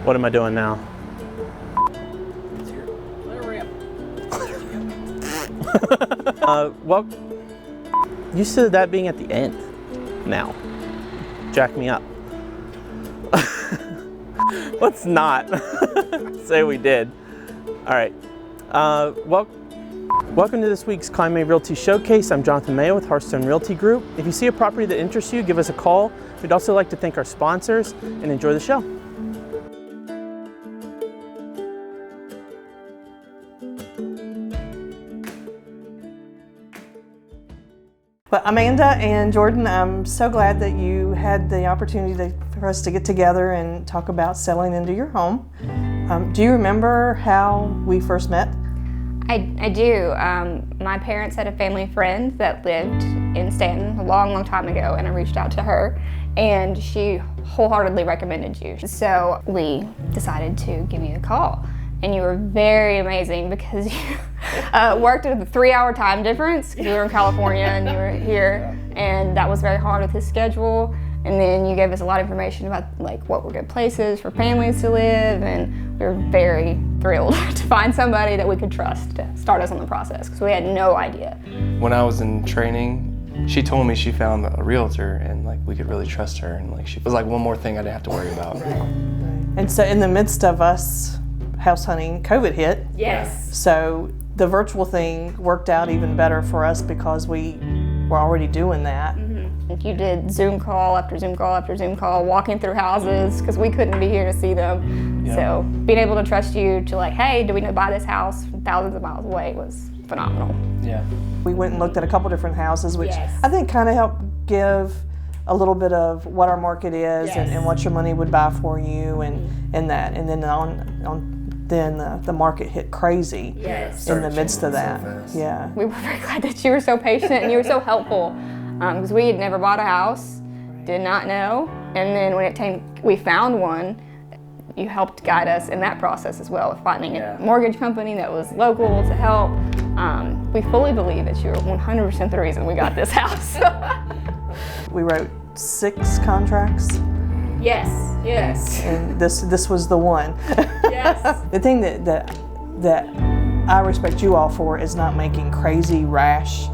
What am I doing now? Well, you said that being at the end now. Jack me up. Let's not say we did. All right. Welcome to this week's Kline May Realty Showcase. I'm Jonathan Mayo with Hearthstone Realty Group. If you see a property that interests you, give us a call. We'd also like to thank our sponsors and enjoy the show. Well, Amanda and Jordan, I'm so glad that you had the opportunity for us to get together and talk about selling into your home. Do you remember how we first met? I do. My parents had a family friend that lived in Stanton a long time ago, and I reached out to her, and she wholeheartedly recommended you. So we decided to give you a call. And you were very amazing because you worked at a 3-hour time difference because you were in California and you were here, and that was very hard with his schedule. And then you gave us a lot of information about like what were good places for families to live, and we were very thrilled to find somebody that we could trust to start us on the process because we had no idea. When I was in training, she told me she found a realtor and like we could really trust her, and like she was like one more thing I didn't have to worry about. And so in the midst of us house hunting, COVID hit. Yes. So the virtual thing worked out even better for us because we were already doing that. You did Zoom call after Zoom call after Zoom call, walking through houses because we couldn't be here to see them. Yeah. So being able to trust you to like, hey, do we know buy this house from thousands of miles away was phenomenal. Yeah. We went and looked at a couple different houses, which Yes. I think kind of helped give a little bit of what our market is Yes. and what your money would buy for you and that. And then the market hit crazy Yes. in the midst of that. Yeah. We were very glad that you were so patient and you were so helpful because we had never bought a house, did not know, and then when it came, we found one. You helped guide us in that process as well with finding a mortgage company that was local to help. We fully believe that you were 100% the reason we got this house. We wrote 6 contracts. Yes, yes. And this was the one. Yes. The thing that I respect you all for is not making crazy, rash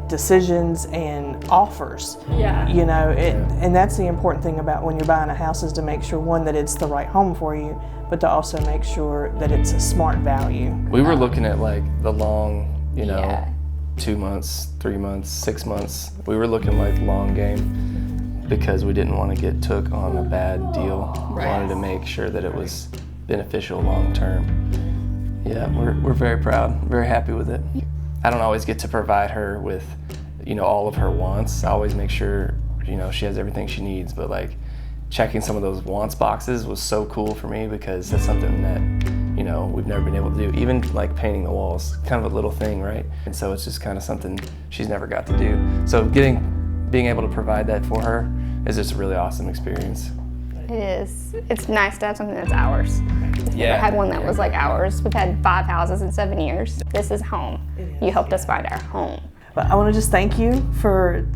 decisions and offers. Yeah. You know, and that's the important thing about when you're buying a house is to make sure, one, that it's the right home for you, but to also make sure that it's a smart value. We were looking at like the long, 2 months, 3 months, 6 months. We were looking like long game because we didn't want to get took on a bad deal. We wanted to make sure that it was beneficial long term. Yeah, we're very proud, very happy with it. I don't always get to provide her with, all of her wants. I always make sure, she has everything she needs, but like checking some of those wants boxes was so cool for me because that's something that, we've never been able to do. Even like painting the walls, kind of a little thing, right? And so it's just kind of something she's never got to do. So being able to provide that for her is just a really awesome experience. It is. It's nice to have something that's ours. Yeah. I had one that was like ours. We've had 5 houses in 7 years. This is home. You helped us find our home. But I want to just thank you for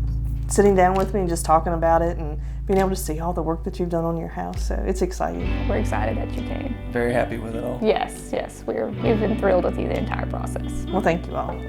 sitting down with me and just talking about it and being able to see all the work that you've done on your house. So it's exciting. We're excited that you came. Very happy with it all. Yes, yes. We've been thrilled with you the entire process. Well, thank you all.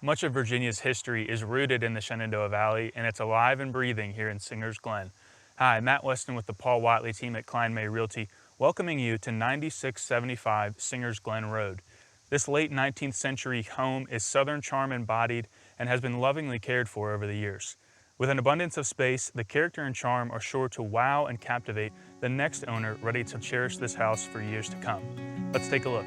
Much of Virginia's history is rooted in the Shenandoah Valley, and it's alive and breathing here in Singers Glen. Hi, Matt Weston with the Paul Watley team at Kline May Realty, welcoming you to 9675 Singers Glen Road. This late 19th century home is Southern charm embodied and has been lovingly cared for over the years. With an abundance of space, the character and charm are sure to wow and captivate the next owner ready to cherish this house for years to come. Let's take a look.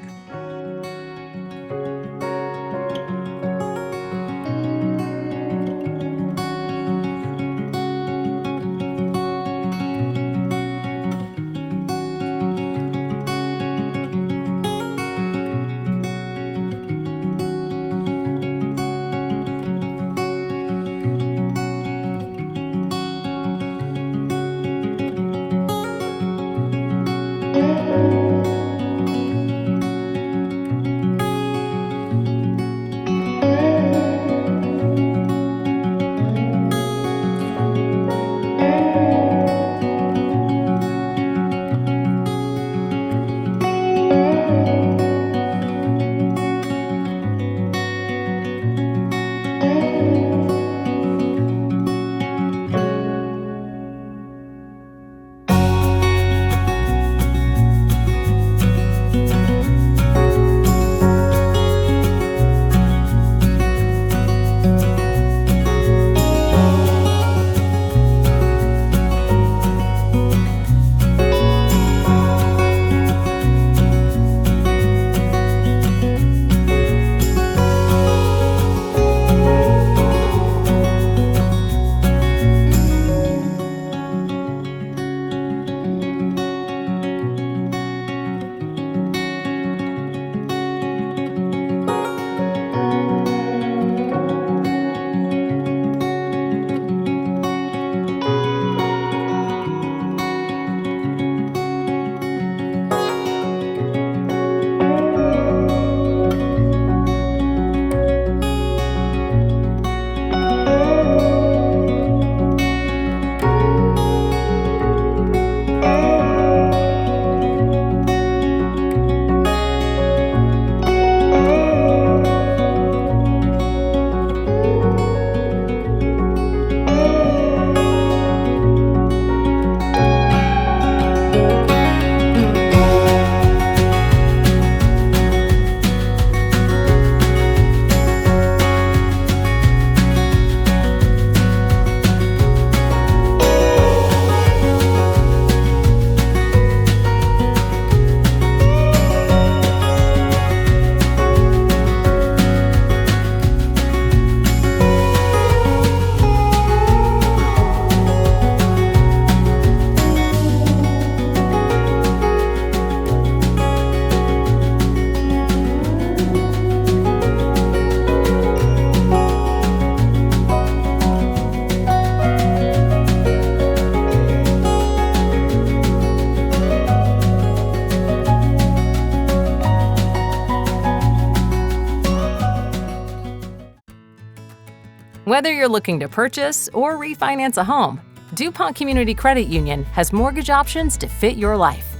Whether you're looking to purchase or refinance a home, DuPont Community Credit Union has mortgage options to fit your life.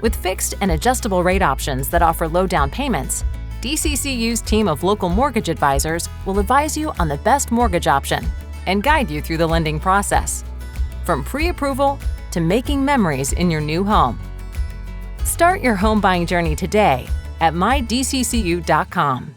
With fixed and adjustable rate options that offer low down payments, DCCU's team of local mortgage advisors will advise you on the best mortgage option and guide you through the lending process, from pre-approval to making memories in your new home. Start your home buying journey today at mydccu.com.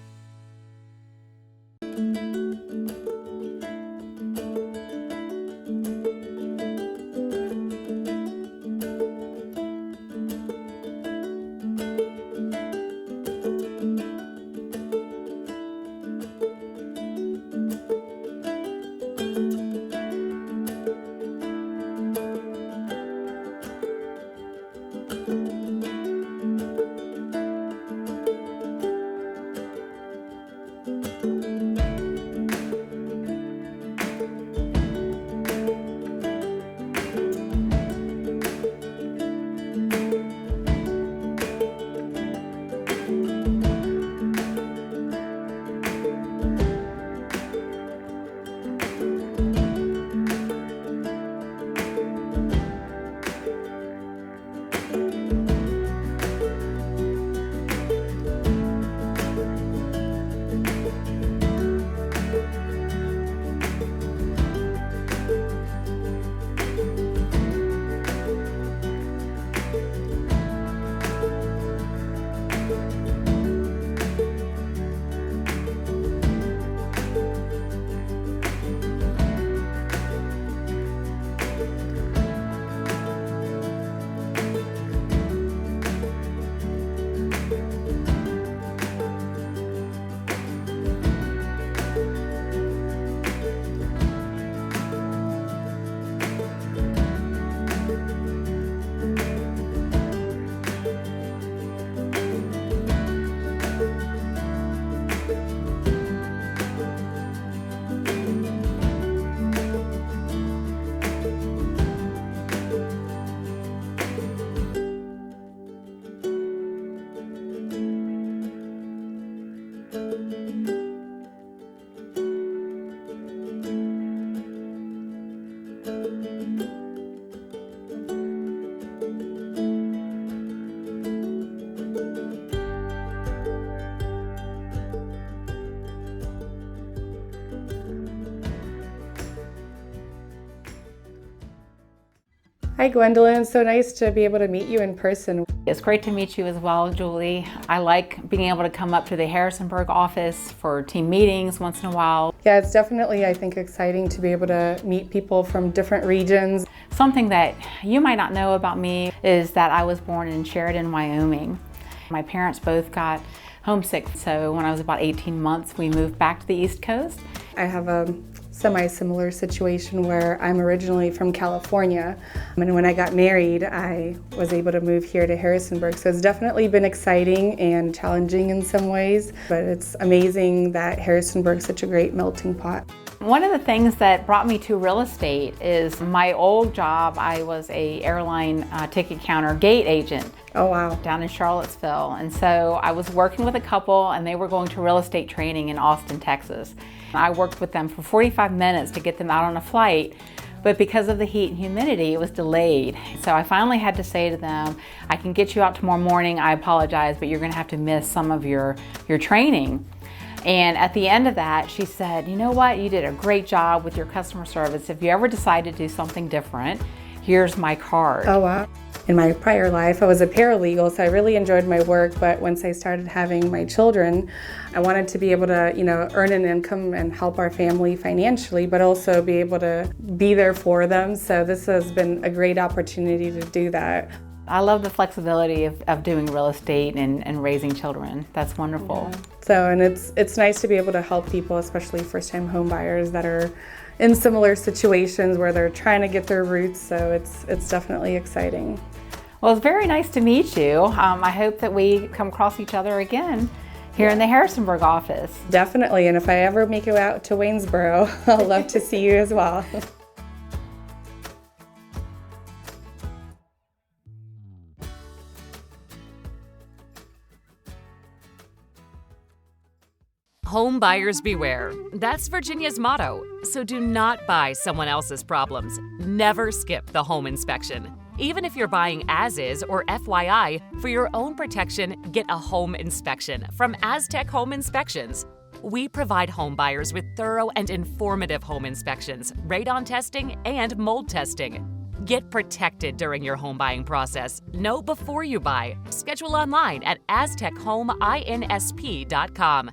Hi Gwendolyn, so nice to be able to meet you in person. It's great to meet you as well, Julie. I like being able to come up to the Harrisonburg office for team meetings once in a while. Yeah, it's definitely, I think, exciting to be able to meet people from different regions. Something that you might not know about me is that I was born in Sheridan, Wyoming. My parents both got homesick, so when I was about 18 months, we moved back to the East Coast. I have a semi-similar situation where I'm originally from California, and when I got married I was able to move here to Harrisonburg, so it's definitely been exciting and challenging in some ways, but it's amazing that Harrisonburg's such a great melting pot. One of the things that brought me to real estate is my old job. I was a airline ticket counter gate agent. Oh wow. Down in Charlottesville, and so I was working with a couple and they were going to real estate training in Austin, Texas. I worked with them for 45 minutes to get them out on a flight, but because of the heat and humidity, it was delayed. So I finally had to say to them, I can get you out tomorrow morning, I apologize, but you're gonna have to miss some of your training. And at the end of that, she said, you know what, you did a great job with your customer service. If you ever decide to do something different, here's my card. Oh wow. In my prior life, I was a paralegal, so I really enjoyed my work, but once I started having my children, I wanted to be able to, earn an income and help our family financially, but also be able to be there for them. So this has been a great opportunity to do that. I love the flexibility of doing real estate and raising children. That's wonderful. Yeah. So, and it's nice to be able to help people, especially first-time home buyers that are in similar situations where they're trying to get their roots, so it's definitely exciting. Well, it's very nice to meet you. I hope that we come across each other again here in the Harrisonburg office. Definitely, and if I ever make it out to Waynesboro, I'll love to see you as well. Home buyers beware. That's Virginia's motto. So do not buy someone else's problems. Never skip the home inspection. Even if you're buying as is or FYI, for your own protection, get a home inspection from Aztec Home Inspections. We provide home buyers with thorough and informative home inspections, radon testing, and mold testing. Get protected during your home buying process. Know before you buy. Schedule online at aztechomeInsp.com.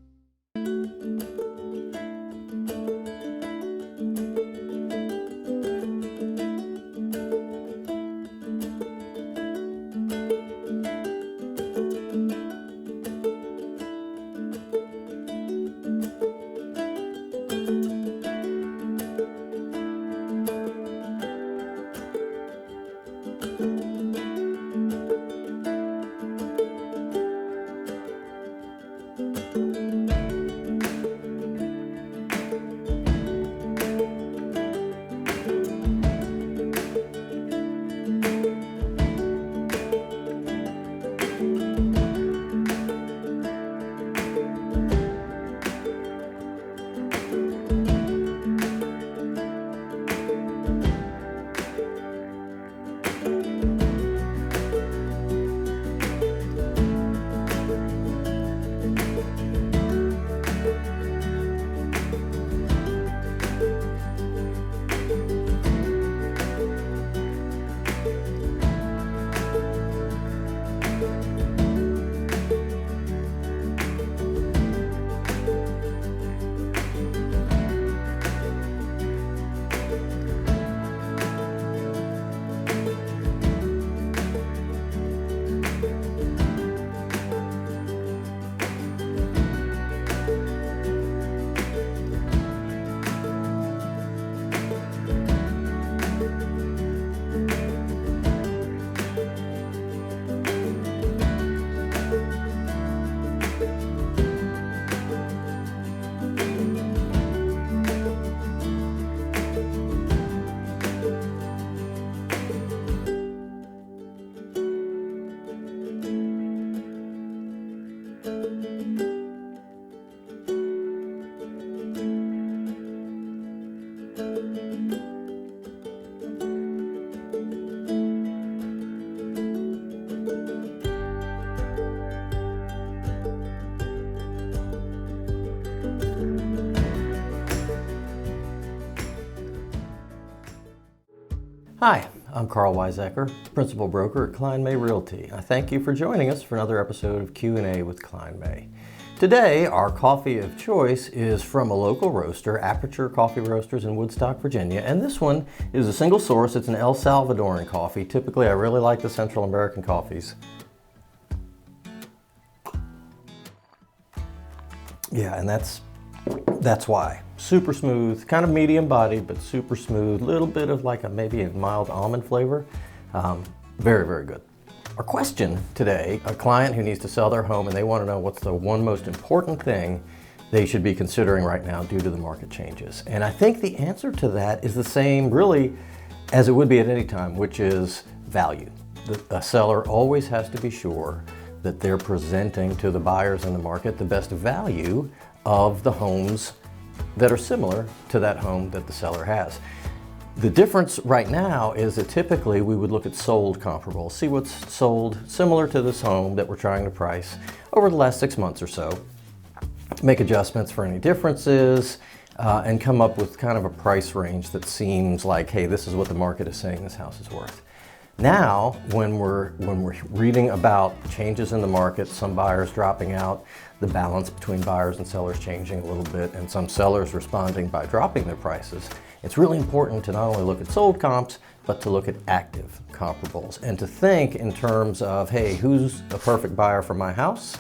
Hi, I'm Karl Waizecker, Principal Broker at Kline May Realty. I thank you for joining us for another episode of Q&A with Kline May. Today, our coffee of choice is from a local roaster, Aperture Coffee Roasters in Woodstock, Virginia, and this one is a single source. It's an El Salvadoran coffee. Typically, I really like the Central American coffees. Yeah, and that's why. Super smooth, kind of medium bodied, but super smooth. Little bit of like maybe a mild almond flavor. Very, very good. Our question today, a client who needs to sell their home and they want to know what's the one most important thing they should be considering right now due to the market changes. And I think the answer to that is the same really as it would be at any time, which is value. A seller always has to be sure that they're presenting to the buyers in the market the best value of the homes that are similar to that home that the seller has. The difference right now is that typically we would look at sold comparables, see what's sold similar to this home that we're trying to price over the last 6 months or so, make adjustments for any differences, and come up with kind of a price range that seems like, hey, this is what the market is saying this house is worth. Now, when we're reading about changes in the market, some buyers dropping out, the balance between buyers and sellers changing a little bit, and some sellers responding by dropping their prices, it's really important to not only look at sold comps, but to look at active comparables and to think in terms of, hey, who's a perfect buyer for my house?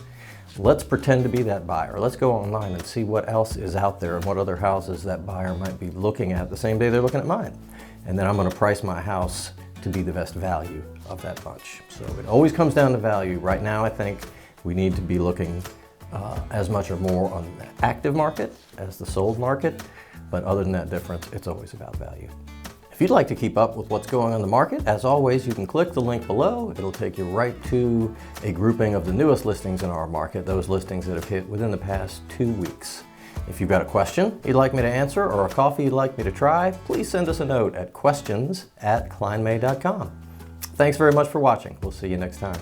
Let's pretend to be that buyer. Let's go online and see what else is out there and what other houses that buyer might be looking at the same day they're looking at mine. And then I'm going to price my house to be the best value of that bunch. So it always comes down to value. Right now, I think we need to be looking as much or more on the active market as the sold market. But other than that difference, it's always about value. If you'd like to keep up with what's going on in the market, as always, you can click the link below. It'll take you right to a grouping of the newest listings in our market, those listings that have hit within the past 2 weeks. If you've got a question you'd like me to answer or a coffee you'd like me to try, please send us a note at questions@klinemay.com. Thanks very much for watching. We'll see you next time.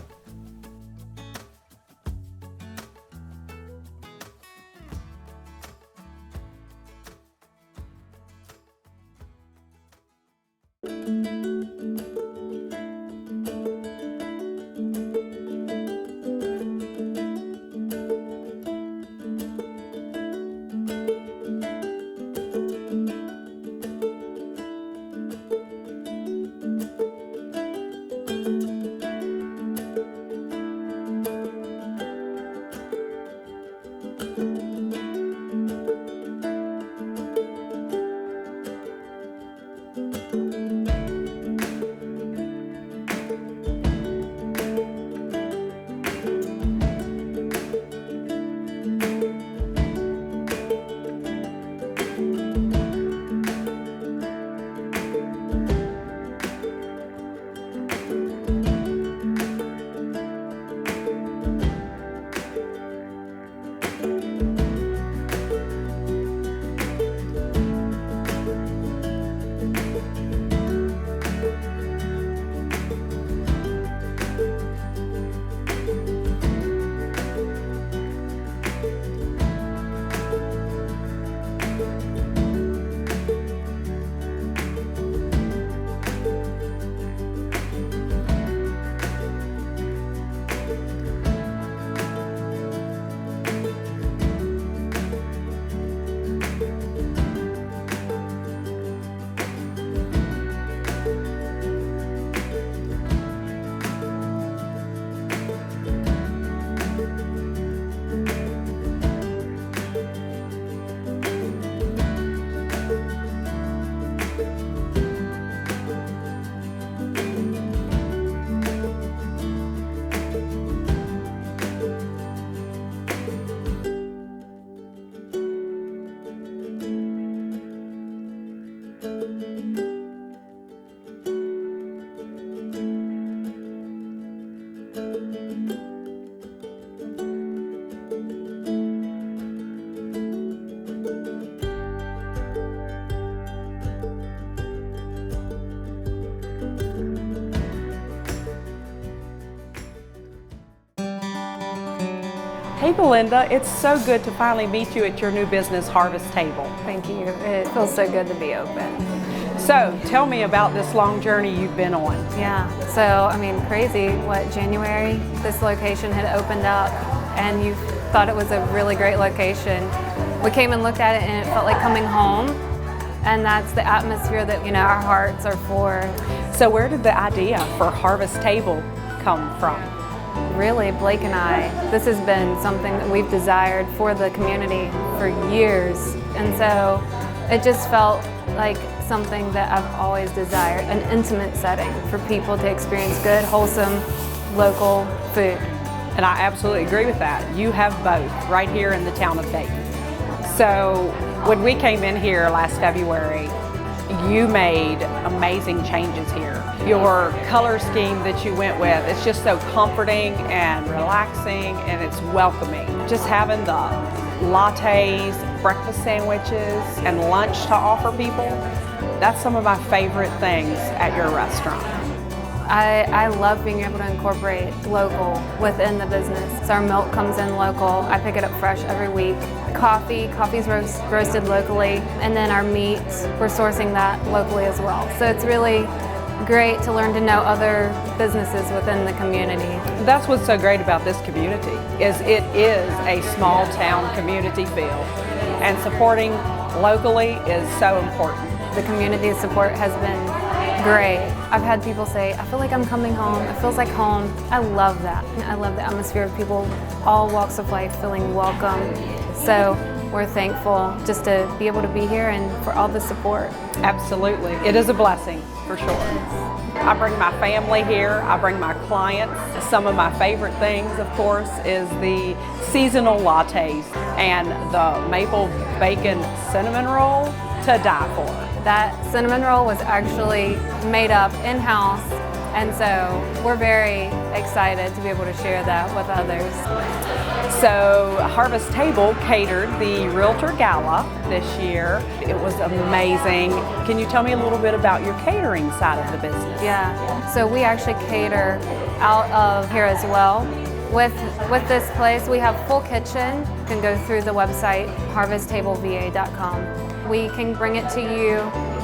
Hey Belinda, it's so good to finally meet you at your new business harvest table. Thank you. It feels so good to be open. So tell me about this long journey you've been on. Yeah, so I mean, crazy, January, this location had opened up and you thought it was a really great location. We came and looked at it and it felt like coming home, and that's the atmosphere that, our hearts are for. So where did the idea for Harvest Table come from? Really, Blake and I, this has been something that we've desired for the community for years, and so it just felt like something that I've always desired, an intimate setting for people to experience good, wholesome, local food. And I absolutely agree with that. You have both right here in the town of Dayton. So when we came in here last February, you made amazing changes here. Your color scheme that you went with, it's just so comforting and relaxing, and it's welcoming. Just having the lattes, breakfast sandwiches, and lunch to offer people, that's some of my favorite things at your restaurant. I love being able to incorporate local within the business. So our milk comes in local. I pick it up fresh every week. Coffee's roasted locally, and then our meat, we're sourcing that locally as well. So it's really great to learn to know other businesses within the community. That's what's so great about this community, is it is a small town community feel, and supporting locally is so important. The community support has been great. I've had people say, I feel like I'm coming home. It feels like home. I love that. I love the atmosphere of people, all walks of life, feeling welcome. So we're thankful just to be able to be here and for all the support. Absolutely. It is a blessing, for sure. I bring my family here. I bring my clients. Some of my favorite things, of course, is the seasonal lattes and the maple bacon cinnamon roll to die for. That cinnamon roll was actually made up in-house, and so we're very excited to be able to share that with others. So Harvest Table catered the Realtor Gala this year. It was amazing. Can you tell me a little bit about your catering side of the business? Yeah, so we actually cater out of here as well. With this place, we have full kitchen. You can go through the website, harvesttableva.com. We can bring it to you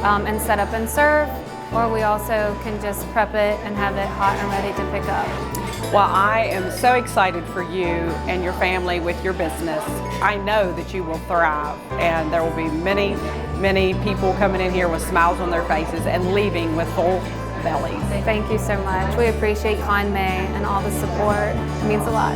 and set up and serve, or we also can just prep it and have it hot and ready to pick up. Well, I am so excited for you and your family with your business. I know that you will thrive, and there will be many, many people coming in here with smiles on their faces and leaving with full bellies. Thank you so much. We appreciate Kline May and all the support. It means a lot.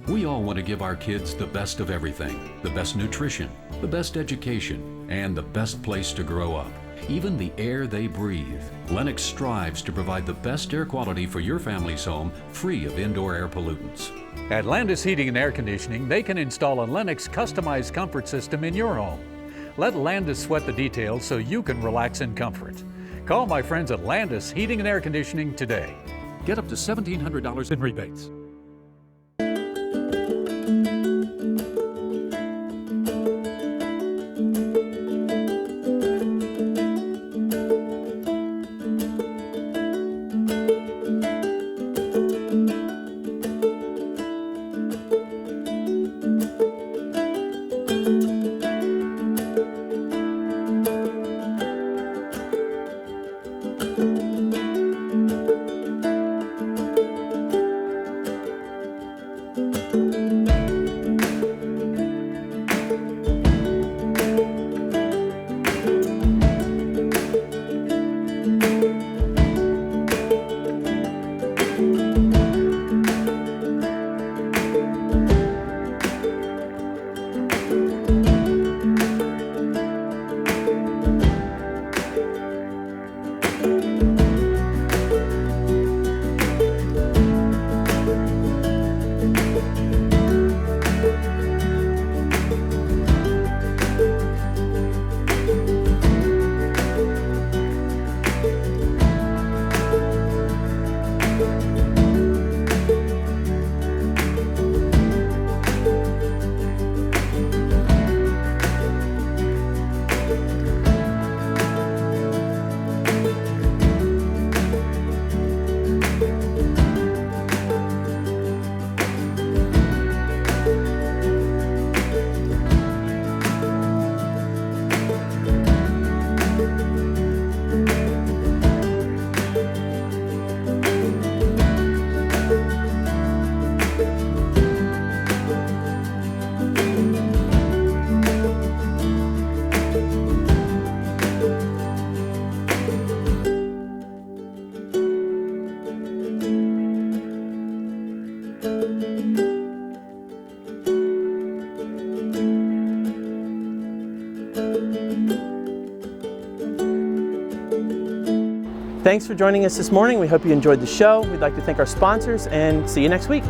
We all want to give our kids the best of everything, the best nutrition, the best education, and the best place to grow up. Even the air they breathe. Lennox strives to provide the best air quality for your family's home, free of indoor air pollutants. At Landis Heating and Air Conditioning, they can install a Lennox customized comfort system in your home. Let Landis sweat the details so you can relax in comfort. Call my friends at Landis Heating and Air Conditioning today. Get up to $1,700 in rebates. Thanks for joining us this morning. We hope you enjoyed the show. We'd like to thank our sponsors and see you next week.